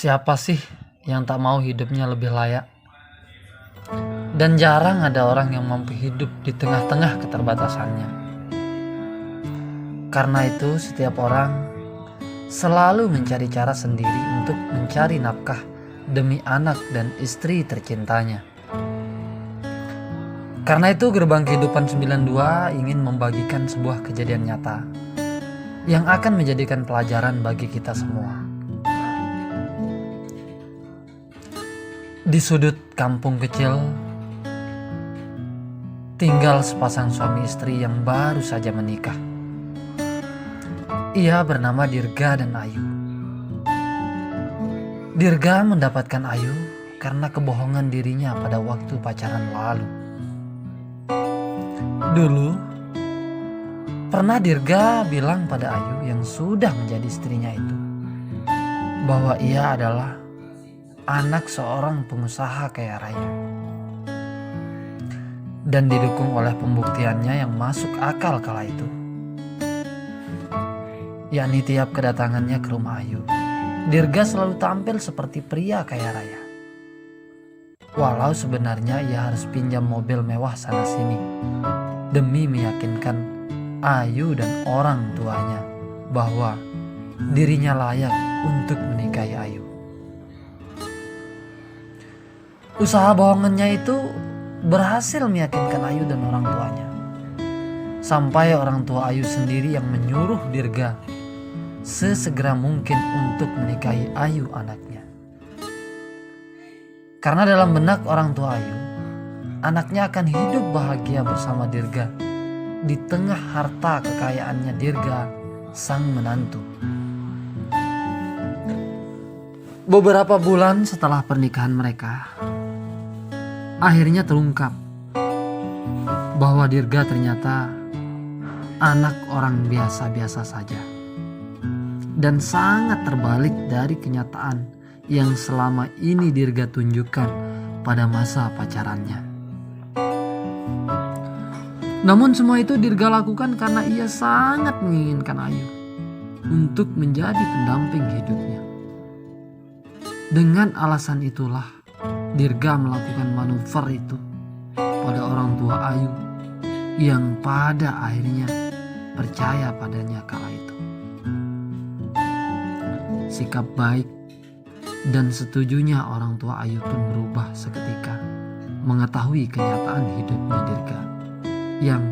Siapa sih yang tak mau hidupnya lebih layak? Dan jarang ada orang yang mampu hidup di tengah-tengah keterbatasannya. Karena itu setiap orang selalu mencari cara sendiri untuk mencari nafkah demi anak dan istri tercintanya. Karena itu Gerbang Kehidupan 92 ingin membagikan sebuah kejadian nyata yang akan menjadikan pelajaran bagi kita semua. Di sudut kampung kecil, tinggal sepasang suami istri yang baru saja menikah. Ia bernama Dirga dan Ayu. Dirga mendapatkan Ayu karena kebohongan dirinya pada waktu pacaran lalu. Dulu, pernah Dirga bilang pada Ayu yang sudah menjadi istrinya itu, bahwa ia adalah anak seorang pengusaha kaya raya. Dan didukung oleh pembuktiannya yang masuk akal kala itu, yakni tiap kedatangannya ke rumah Ayu, Dirga selalu tampil seperti pria kaya raya. Walau sebenarnya ia harus pinjam mobil mewah sana sini demi meyakinkan Ayu dan orang tuanya bahwa dirinya layak untuk menikahi Ayu. Usaha bohongannya itu berhasil meyakinkan Ayu dan orang tuanya. Sampai orang tua Ayu sendiri yang menyuruh Dirga sesegera mungkin untuk menikahi Ayu anaknya. Karena dalam benak orang tua Ayu, anaknya akan hidup bahagia bersama Dirga di tengah harta kekayaannya Dirga, sang menantu. Beberapa bulan setelah pernikahan mereka, akhirnya terungkap bahwa Dirga ternyata anak orang biasa-biasa saja dan sangat terbalik dari kenyataan yang selama ini Dirga tunjukkan pada masa pacarannya. Namun semua itu Dirga lakukan karena ia sangat menginginkan Ayu untuk menjadi pendamping hidupnya. Dengan alasan itulah Dirga melakukan manuver itu pada orang tua Ayu yang pada akhirnya percaya padanya kala itu. Sikap baik dan setujunya orang tua Ayu pun berubah seketika mengetahui kenyataan hidupnya Dirga yang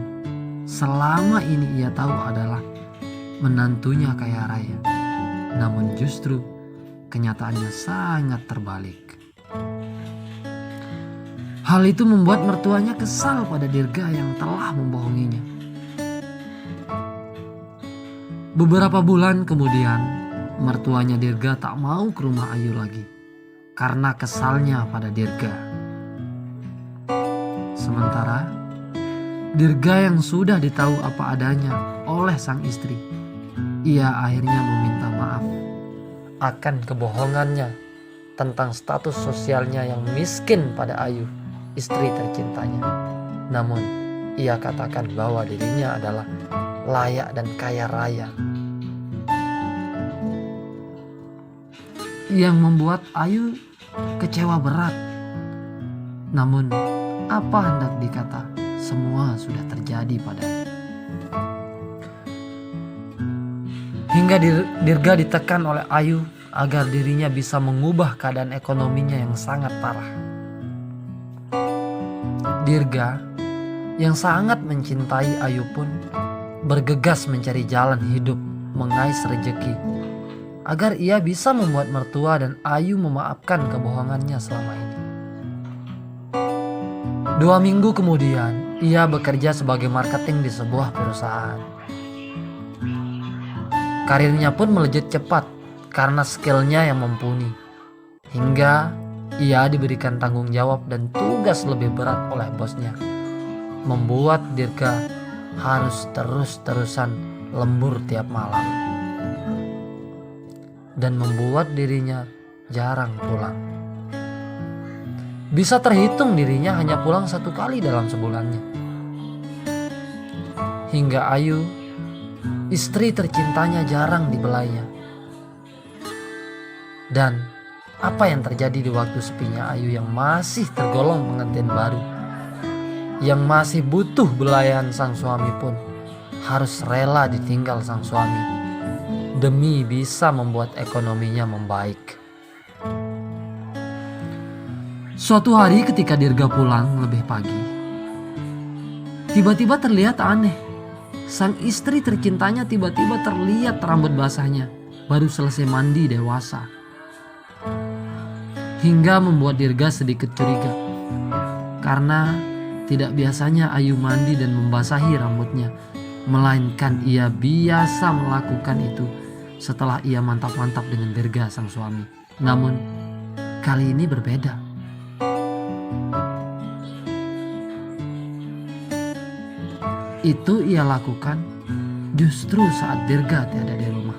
selama ini ia tahu adalah menantunya kaya raya. Namun justru kenyataannya sangat terbalik. Hal itu membuat mertuanya kesal pada Dirga yang telah membohonginya. Beberapa bulan kemudian, mertuanya Dirga tak mau ke rumah Ayu lagi karena kesalnya pada Dirga. Sementara Dirga yang sudah ditahu apa adanya oleh sang istri, ia akhirnya meminta maaf akan kebohongannya tentang status sosialnya yang miskin pada Ayu, istri tercintanya. Namun ia katakan bahwa dirinya adalah layak dan kaya raya, yang membuat Ayu kecewa berat. Namun apa hendak dikata, semua sudah terjadi padanya. Hingga Dirga ditekan oleh Ayu agar dirinya bisa mengubah keadaan ekonominya yang sangat parah. Dirga yang sangat mencintai Ayu pun bergegas mencari jalan hidup mengais rejeki agar ia bisa membuat mertua dan Ayu memaafkan kebohongannya selama ini. 2 minggu kemudian ia bekerja sebagai marketing di sebuah perusahaan. Karirnya pun melejit cepat karena skillnya yang mumpuni, hingga ia diberikan tanggung jawab dan tugas lebih berat oleh bosnya, membuat Dirga harus terus-terusan lembur tiap malam dan membuat dirinya jarang pulang. Bisa terhitung dirinya hanya pulang 1 kali dalam sebulannya. Hingga Ayu, istri tercintanya, jarang dibelainya. Dan Apa yang terjadi di waktu sepinya Ayu yang masih tergolong pengantin baru, yang masih butuh belayan sang suami pun harus rela ditinggal sang suami demi bisa membuat ekonominya membaik. Suatu hari ketika Dirga pulang lebih pagi, tiba-tiba terlihat aneh. Sang istri tercintanya tiba-tiba terlihat rambut basahnya, baru selesai mandi dewasa. Hingga membuat Dirga sedikit curiga, karena tidak biasanya Ayu mandi dan membasahi rambutnya, melainkan ia biasa melakukan itu setelah ia mantap-mantap dengan Dirga sang suami. Namun kali ini berbeda. Itu ia lakukan justru saat Dirga tiada di rumah.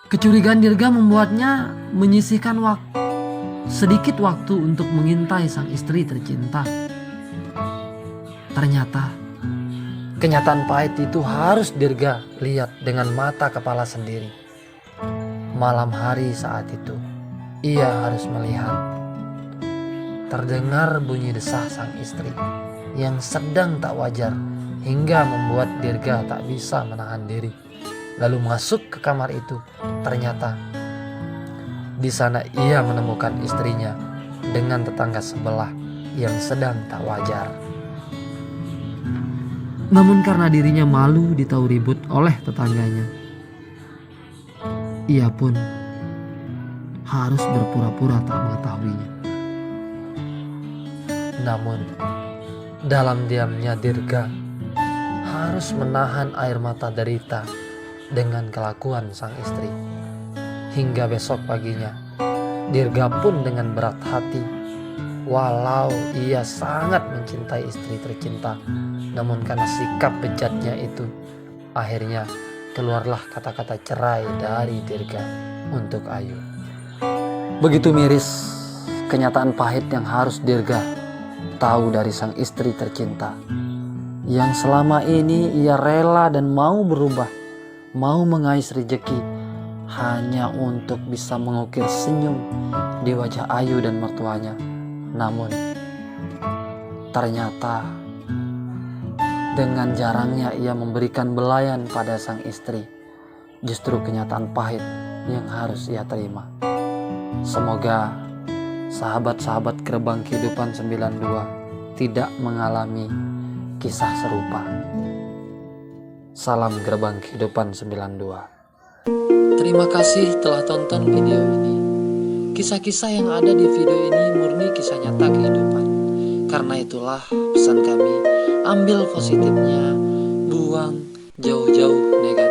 Kecurigaan Dirga membuatnya menyisihkan sedikit waktu untuk mengintai sang istri tercinta. Ternyata kenyataan pahit itu harus Dirga lihat dengan mata kepala sendiri. Malam hari saat itu ia harus melihat terdengar bunyi desah sang istri yang sedang tak wajar hingga membuat Dirga tak bisa menahan diri. Lalu masuk ke kamar itu. Ternyata di sana ia menemukan istrinya dengan tetangga sebelah yang sedang tak wajar. Namun karena dirinya malu ditahu ribut oleh tetangganya, ia pun harus berpura-pura tak mengetahuinya. Namun dalam diamnya Dirga harus menahan air mata derita dengan kelakuan sang istri. Hingga besok paginya Dirga pun dengan berat hati, walau ia sangat mencintai istri tercinta, namun karena sikap bejatnya itu, akhirnya keluarlah kata-kata cerai dari Dirga untuk Ayu. Begitu miris kenyataan pahit yang harus Dirga tahu dari sang istri tercinta, yang selama ini ia rela dan mau berubah, mau mengais rejeki hanya untuk bisa mengukir senyum di wajah Ayu dan mertuanya. Namun ternyata dengan jarangnya ia memberikan belayan pada sang istri, justru kenyataan pahit yang harus ia terima. Semoga sahabat-sahabat Gerbang Kehidupan 92 tidak mengalami kisah serupa. Salam Gerbang Kehidupan 92. Terima kasih telah tonton video ini. Kisah-kisah yang ada di video ini murni kisah nyata kehidupan. Karena itulah pesan kami, ambil positifnya, buang jauh-jauh negatif.